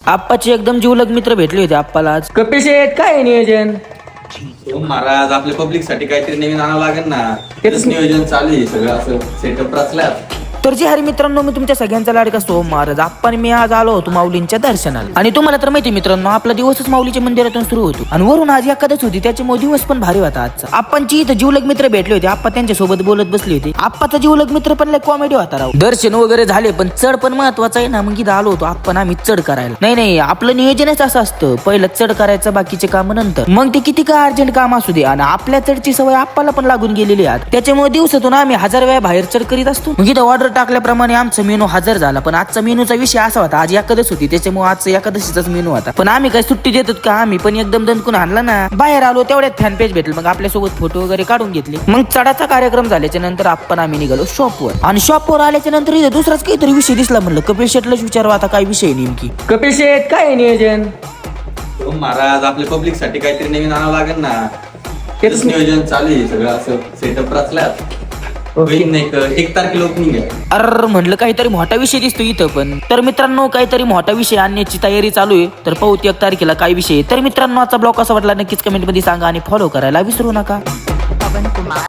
आप्पाचे एकदम जीवलग मित्र भेटले होते आप्पाला आज. कपिल शेठ काय आहे नियोजन? महाराज आपल्या पब्लिक साठी काहीतरी नवीन आणावं लागेल ना. तेच नियोजन चालू आहे सगळं असं सेटअप रचल्यात. तर जे हरी मित्रांनो, मी तुमच्या सगळ्यांचा लाडका सोहम महाराज आप्पा मी आज आलो होतो माऊलींच्या दर्शनाला. आणि तुम्हाला तर माहिती मित्रांनो, आपला दिवसच माऊलीच्या मंदिरातून सुरू होतो आणि वरून आज एखादच होती, त्याच्यामुळे दिवस पण भारी होता आजचा. आप्पांची इथं जीवलग मित्र भेटले होते. आप्पा त्यांच्या सोबत बोलत बसले होते. आप्पाचा जीवलग मित्र पण कॉमेडी होता राव. दर्शन वगैरे झाले, पण चढ पण महत्वाचं आहे ना. मग इथं आलो होतो आपण आम्ही चढ करायला. नाही आपलं नियोजनच असं असतं, पहिलं चढ करायचं, बाकीचे काम नंतर. मग ते किती का अर्जंट काम असू दे, आणि आपल्या चढची सवय आप्पाला पण लागून गेलेली आहे. त्याच्यामुळे दिवसातून आम्ही 1000 वेळा बाहेर चढ करीत असतो. मग इथं ऑर्डर टाकल्याप्रमाणे आमचा मेनू हजर झाला. पण आजचा मेनूचा विषय असा होता, आज एकादश होती, त्याच्यामुळे आजचा एकादशीचाच मेनू होता. पण आम्ही काय सुट्टी देतात का? आम्ही पण एकदम दणकून आणला ना. बाहेर आलो तेवढ्यात फॅन पेज भेटलं, मग आपल्यासोबत फोटो वगैरे काढून घेतले. मग चढाचा कार्यक्रम झाल्याच्या नंतर आपण आम्ही निघालो शॉपवर. आणि शॉपवर आल्याच्या नंतर इथे दुसराच काहीतरी विषय दिसला. म्हणलं कपिल शेठलाच विचारू आता काय विषय नेमकी. कपिल शेठ काय आहे नियोजन? महाराज आपल्या पब्लिक साठी काहीतरी नवीन आणावं लागेल ना. तेच नियोजन चालू आहे सगळं असं सेटअप रचल्यात. नाही 1 तारखेला ओपनिंग आहे. अर म्हणलं काहीतरी मोठा विषय दिसतो इथं पण. तर मित्रांनो, काहीतरी मोठा विषय आणण्याची तयारी चालू आहे. तर पाहू 1 तारखेला काय विषय. तर मित्रांनो, आजचा ब्लॉग कसा वाटला नक्कीच कमेंट मध्ये सांगा आणि फॉलो करायला विसरू नका.